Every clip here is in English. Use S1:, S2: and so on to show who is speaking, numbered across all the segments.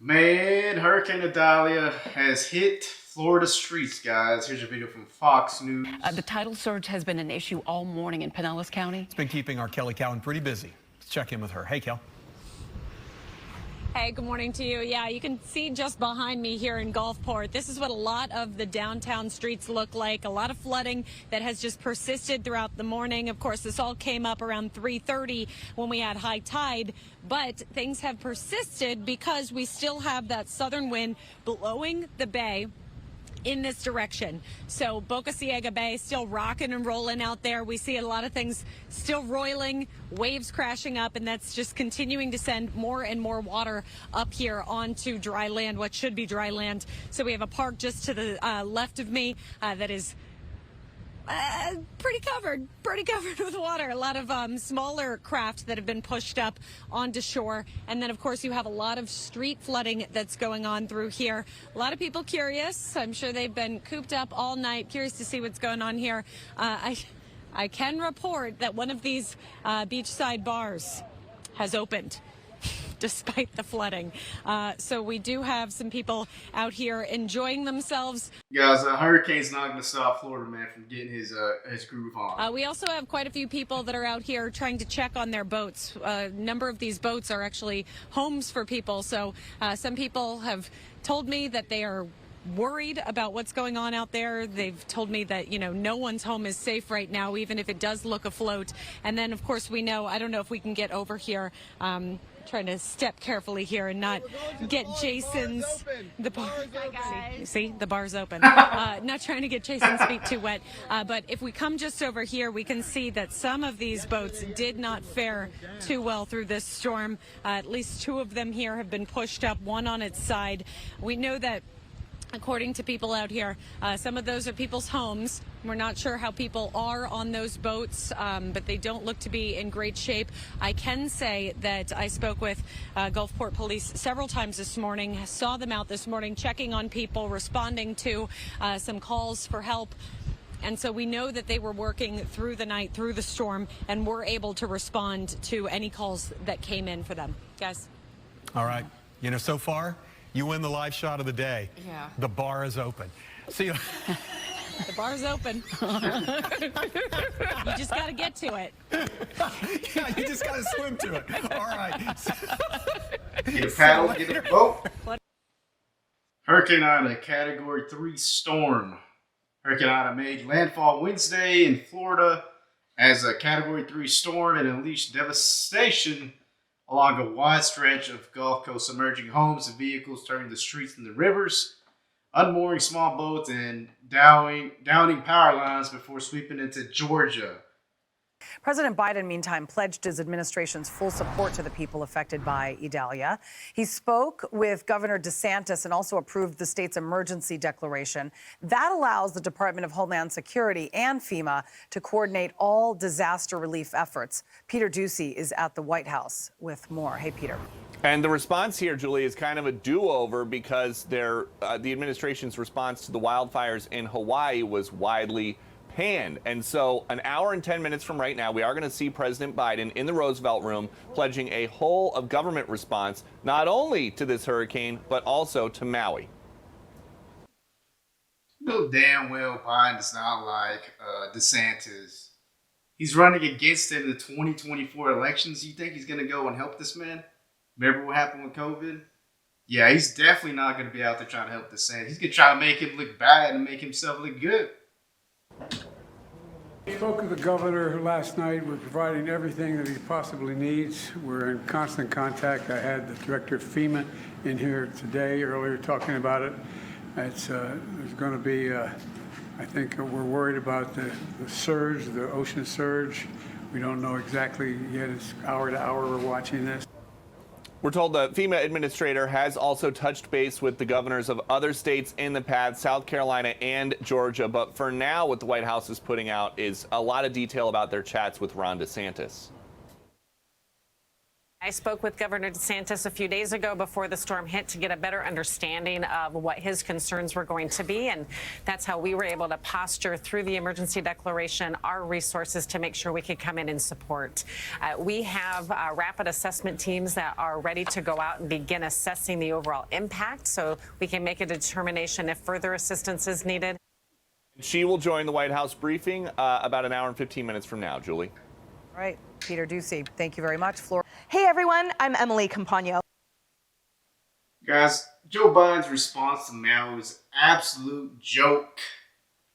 S1: Man, Hurricane Idalia has hit Florida streets, guys. Here's a video from Fox News.
S2: The tidal surge has been an issue all morning in Pinellas County.
S3: It's been keeping our Kelly Cowan pretty busy. Let's check in with her. Hey, Kel.
S4: Hey, good morning to you. Yeah, you can see just behind me here in Gulfport. This is what a lot of the downtown streets look like. A lot of flooding that has just persisted throughout the morning. Of course, this all came up around 3:30 when we had high tide, but things have persisted because we still have that southern wind blowing the bay in this direction. So Boca Ciega Bay still rocking and rolling out there. We see a lot of things still roiling, waves crashing up, and that's just continuing to send more and more water up here onto dry land, what should be dry land. So we have a park just to the left of me that is pretty covered with water. A lot of smaller craft that have been pushed up onto shore. And then, of course, you have a lot of street flooding that's going on through here. A lot of people curious. I'm sure they've been cooped up all night, curious to see what's going on here. I can report that one of these beachside bars has opened despite the flooding. So we do have some people out here enjoying themselves.
S1: Guys, hurricane's not going to stop Florida man from getting his groove on.
S4: We also have quite a few people that are out here trying to check on their boats. A number of these boats are actually homes for people. So some people have told me that they are worried about what's going on out there. They've told me that, no one's home is safe right now, even if it does look afloat. And then, of course, we know, I don't know if we can get over here. Trying to step carefully here and not get Jason's the bar. See, the bar's open. Not trying to get Jason's feet too wet. But if we come just over here, we can see that some of these boats did not fare too well through this storm. At least two of them here have been pushed up, one on its side. We know that, according to people out here, some of those are people's homes. We're not sure how people are on those boats, but they don't look to be in great shape. I can say that I spoke with Gulfport police several times this morning, saw them out this morning checking on people, responding to some calls for help. And so we know that they were working through the night, through the storm, and were able to respond to any calls that came in for them. Guys.
S3: All right. So far, you win the live shot of the day.
S2: Yeah.
S3: The bar is open. See you.
S4: The bar's open. You just got to get to it.
S3: Yeah, you just got to swim to it. All right.
S1: Get a paddle, get a boat. Hurricane Ida, Category 3 storm. Hurricane Ida made landfall Wednesday in Florida as a Category 3 storm and unleashed devastation along a wide stretch of Gulf Coast, submerging homes and vehicles, turning the streets into rivers, unmooring small boats, and downing power lines before sweeping into Georgia.
S5: President Biden, meantime, pledged his administration's full support to the people affected by Idalia. He spoke with Governor DeSantis and also approved the state's emergency declaration. That allows the Department of Homeland Security and FEMA to coordinate all disaster relief efforts. Peter Ducey is at the White House with more. Hey, Peter.
S6: And the response here, Julie, is kind of a do-over because the administration's response to the wildfires in Hawaii was widely panned. And so an hour and 10 minutes from right now, we are going to see President Biden in the Roosevelt Room pledging a whole of government response, not only to this hurricane, but also to Maui.
S1: You know damn well Biden is not like DeSantis. He's running against him in the 2024 elections. You think he's going to go and help this man? Remember what happened with COVID? Yeah, he's definitely not going to be out there trying to help DeSantis. He's going to try to make him look bad and make himself look good.
S7: I spoke with the governor last night. We're providing everything that he possibly needs. We're in constant contact. I had the director of FEMA in here today, earlier, talking about it. There's going to be, I think we're worried about the surge, the ocean surge. We don't know exactly yet. It's hour to hour we're watching this.
S6: We're told the FEMA administrator has also touched base with the governors of other states in the path, South Carolina and Georgia. But for now, what the White House is putting out is a lot of detail about their chats with Ron DeSantis.
S1: No damn well Biden is not like DeSantis. He's running against him in the 2024 elections. You think he's going to go and help this man? Remember what happened with COVID? Yeah, he's definitely not going to be out there trying to help DeSantis. He's going to try to make him look bad and make himself look good.
S8: I spoke with Governor DeSantis a few days ago before the storm hit to get a better understanding of what his concerns were going to be. And that's how we were able to posture through the emergency declaration our resources to make sure we could come in and support. We have rapid assessment teams that are ready to go out and begin assessing the overall impact so we can make a determination if further assistance is needed.
S6: She will join the White House briefing about an hour and 15 minutes from now, Julie.
S5: All right, Peter Ducey, thank you very much. Flora.
S9: Hey everyone, I'm Emily Campagno.
S1: Guys, Joe Biden's response to Maui was absolute joke.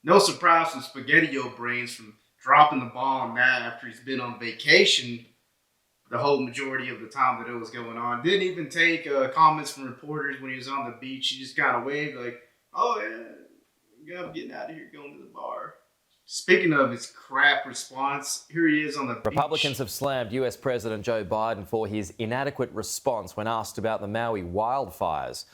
S1: No surprise from Spaghetti-O Brains from dropping the ball on that after he's been on vacation the whole majority of the time that it was going on. Didn't even take comments from reporters when he was on the beach. He just kind of waved like, oh yeah, I'm getting out of here, going to the bar. Speaking of his crap response, here he is on the beach.
S10: Republicans have slammed US President Joe Biden for his inadequate response when asked about the Maui wildfires.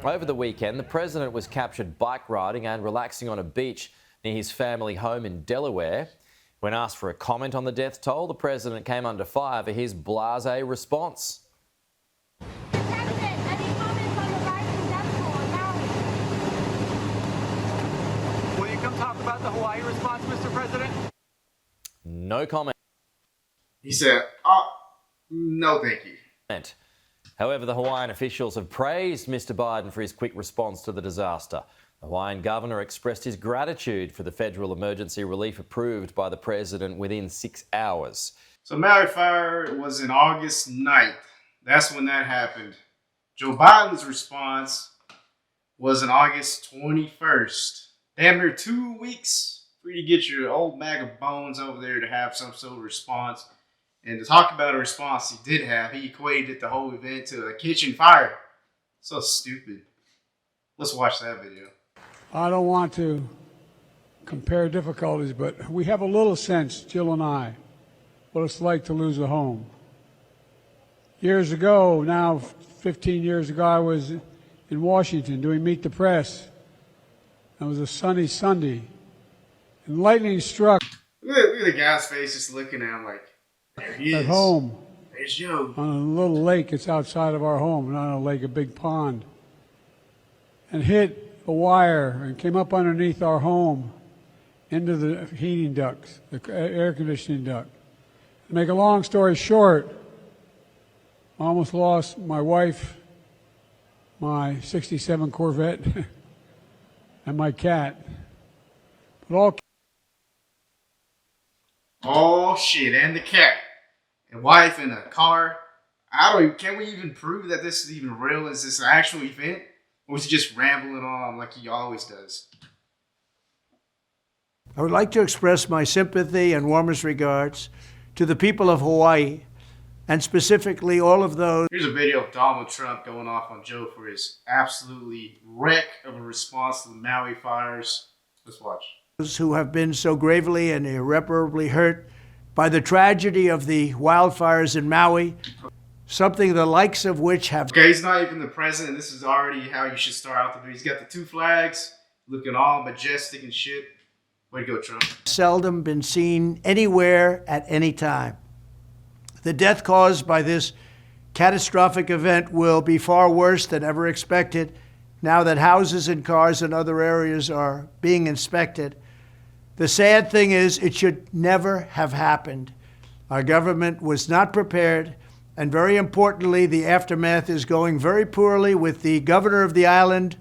S10: Over the weekend, the president was captured bike riding and relaxing on a beach near his family home in Delaware. When asked for a comment on the death toll, the president came under fire for his blasé response.
S3: Talk about the Hawaii response, Mr. President?
S10: No comment.
S1: He said, no thank you.
S10: However, the Hawaiian officials have praised Mr. Biden for his quick response to the disaster. The Hawaiian governor expressed his gratitude for the federal emergency relief approved by the president within 6 hours.
S1: So Maui fire was in August 9th. That's when that happened. Joe Biden's response was in August 21st. Damn near 2 weeks for you to get your old bag of bones over there to have some sort of response. And to talk about a response he did have, he equated the whole event to a kitchen fire. So stupid. Let's watch that video.
S7: I don't want to compare difficulties, but we have a little sense, Jill and I, what it's like to lose a home. Years ago, now 15 years ago, I was in Washington doing Meet the Press. It was a sunny Sunday, and lightning struck.
S1: Look at the guy's face just looking at him like, there he is.
S7: At home.
S1: There's Joe.
S7: On a little lake that's outside of our home, not a lake, a big pond. And hit a wire and came up underneath our home into the heating ducts, the air conditioning duct. To make a long story short, I almost lost my wife, my 67 Corvette, and my cat. But
S1: oh shit, and the cat. And wife in a car. Can we even prove that this is even real? Is this an actual event? Or is he just rambling on like he always does?
S11: I would like to express my sympathy and warmest regards to the people of Hawaii, and specifically all of those.
S1: Here's a video of Donald Trump going off on Joe for his absolutely wreck of a response to the Maui fires. Let's watch.
S11: Those who have been so gravely and irreparably hurt by the tragedy of the wildfires in Maui, something the likes of which have...
S1: Okay, he's not even the president. This is already how you should start out the video. He's got the two flags, looking all majestic and shit. Way to go, Trump.
S11: Seldom been seen anywhere at any time. The death caused by this catastrophic event will be far worse than ever expected now that houses and cars and other areas are being inspected. The sad thing is it should never have happened. Our government was not prepared, and very importantly, the aftermath is going very poorly, with the governor of the island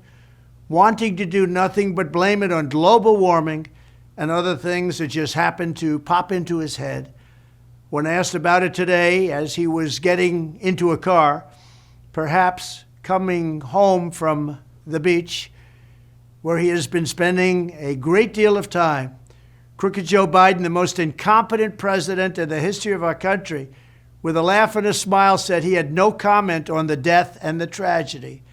S11: wanting to do nothing but blame it on global warming and other things that just happened to pop into his head. When asked about it today, as he was getting into a car, perhaps coming home from the beach, where he has been spending a great deal of time, crooked Joe Biden, the most incompetent president in the history of our country, with a laugh and a smile said he had no comment on the death and the tragedy.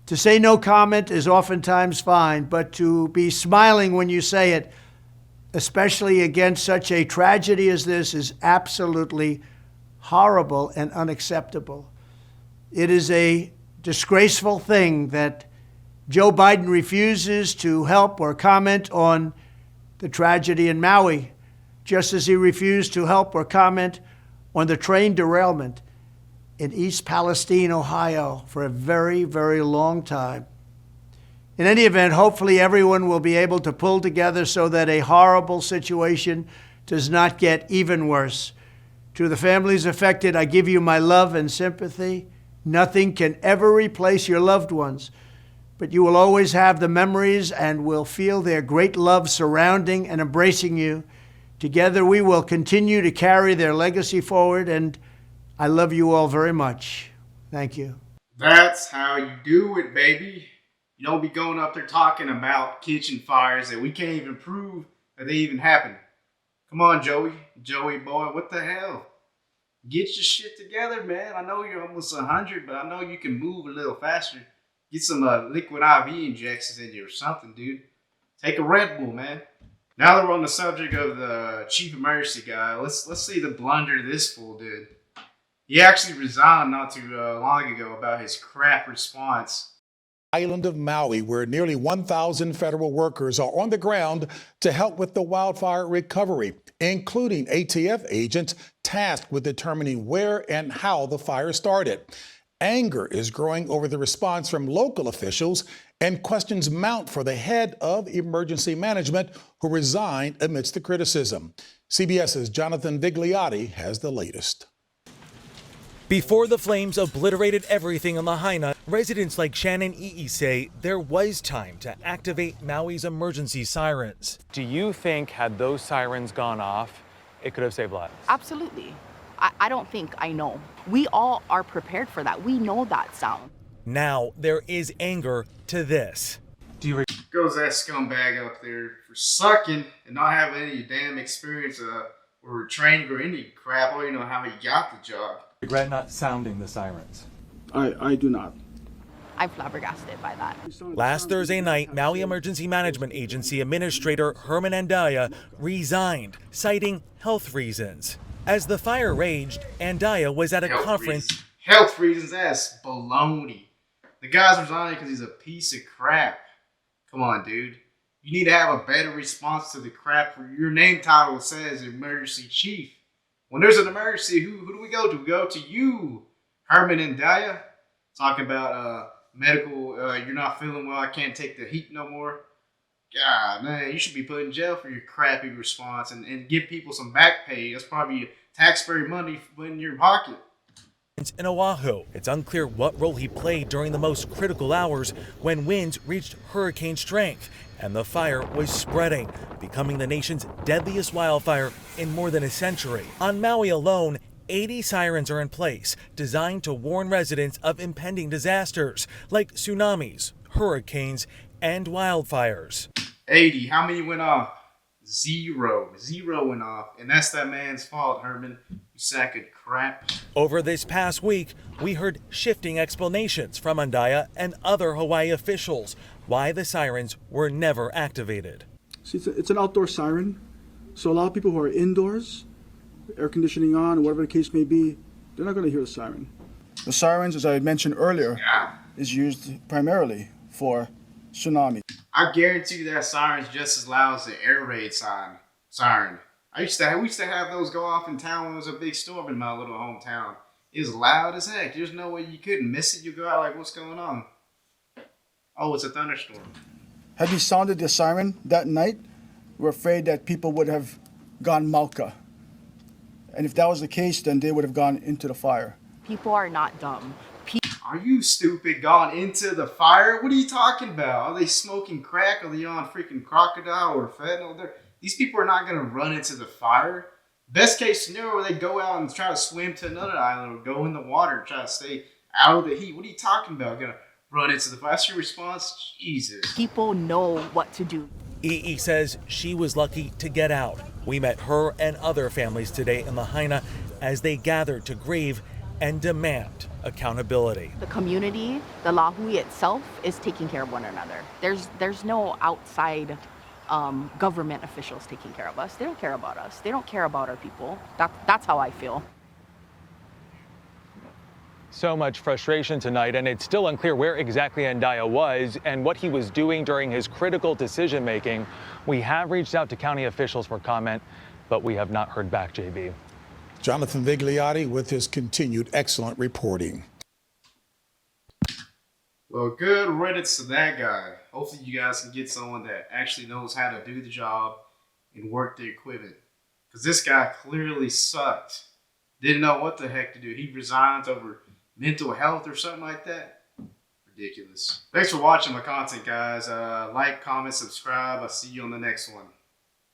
S11: To say no comment is oftentimes fine, but to be smiling when you say it, especially against such a tragedy as this, is absolutely horrible and unacceptable. It is a disgraceful thing that Joe Biden refuses to help or comment on the tragedy in Maui, just as he refused to help or comment on the train derailment in East Palestine, Ohio, for a very, very long time. In any event, hopefully everyone will be able to pull together so that a horrible situation does not get even worse. To the families affected, I give you my love and sympathy. Nothing can ever replace your loved ones, but you will always have the memories and will feel their great love surrounding and embracing you. Together we will continue to carry their legacy forward, and I love you all very much. Thank you.
S1: That's how you do it, baby. You don't be going up there talking about kitchen fires that we can't even prove that they even happen. Come on, Joey. Joey boy, what the hell? Get your shit together, man. I know you're almost 100, but I know you can move a little faster. Get some liquid IV injections in you or something, dude. Take a Red Bull, man. Now that we're on the subject of the chief emergency guy, let's see the blunder this fool did. He actually resigned not too long ago about his crap response.
S12: Island of Maui, where nearly 1,000 federal workers are on the ground to help with the wildfire recovery, including ATF agents tasked with determining where and how the fire started. Anger is growing over the response from local officials, and questions mount for the head of emergency management, who resigned amidst the criticism. CBS's Jonathan Vigliotti has the latest.
S13: Before the flames obliterated everything in Lahaina, residents like Shannon I'i say there was time to activate Maui's emergency sirens.
S14: Do you think had those sirens gone off, it could have saved lives?
S15: Absolutely. I don't think I know. We all are prepared for that. We know that sound.
S13: Now there is anger to this.
S1: Goes that scumbag up there for sucking and not having any damn experience or training or any crap. I don't even know how he got the job.
S14: Regret not sounding the sirens.
S16: I do not.
S15: I'm flabbergasted by that.
S13: Last Thursday night, Maui Emergency Management Agency Administrator Herman Andaya resigned, citing health reasons. As the fire raged, Andaya was at a conference.
S1: Health reasons? That's baloney. The guy's resigning because he's a piece of crap. Come on, dude. You need to have a better response to the crap. Your name title says emergency chief. When there's an emergency, who do we go to? We go to you, Herman Andaya. Talking about medical, you're not feeling well, I can't take the heat no more. God, man, you should be put in jail for your crappy response and give people some back pay. That's probably taxpayer money in your pocket.
S13: In Oahu, it's unclear what role he played during the most critical hours when winds reached hurricane strength and the fire was spreading, becoming the nation's deadliest wildfire in more than a century. On Maui alone, 80 sirens are in place, designed to warn residents of impending disasters like tsunamis, hurricanes, and wildfires.
S1: 80. How many went off? Zero. Zero went off. And that's that man's fault, Herman. You sack of crap.
S13: Over this past week, we heard shifting explanations from Andaya and other Hawaii officials why the sirens were never activated.
S16: See, it's an outdoor siren. So a lot of people who are indoors, air conditioning on, whatever the case may be, they're not going to hear the siren. The sirens, as I mentioned earlier, is used primarily for tsunami.
S1: I guarantee you that siren's just as loud as the air raid siren. We used to have those go off in town when there was a big storm in my little hometown. It was loud as heck. There's no way you couldn't miss it. You go out like, what's going on? Oh, it's a thunderstorm.
S16: Had we sounded the siren that night, we're afraid that people would have gone Mauka. And if that was the case, then they would have gone into the fire.
S15: People are not dumb.
S1: Are you stupid? Gone into the fire? What are you talking about? Are they smoking crack? Are they on freaking crocodile or fentanyl? These people are not going to run into the fire. Best case scenario, they go out and try to swim to another island or go in the water, try to stay out of the heat. What are you talking about? Going to run into the fire? That's your response? Jesus.
S15: People know what to do.
S13: I'i says she was lucky to get out. We met her and other families today in Lahaina as they gathered to grieve and demand accountability.
S15: The community, the Lahui itself, is taking care of one another. There's no outside government officials taking care of us. They don't care about us. They don't care about our people. That's how I feel.
S14: So much frustration tonight, and it's still unclear where exactly Andaya was and what he was doing during his critical decision making. We have reached out to county officials for comment, but we have not heard back, JB.
S12: Jonathan Vigliotti with his continued excellent reporting.
S1: Well, good riddance to that guy. Hopefully you guys can get someone that actually knows how to do the job and work the equipment. Because this guy clearly sucked. Didn't know what the heck to do. He resigns over mental health or something like that. Ridiculous. Thanks for watching my content, guys. Like, comment, subscribe. I'll see you on the next one.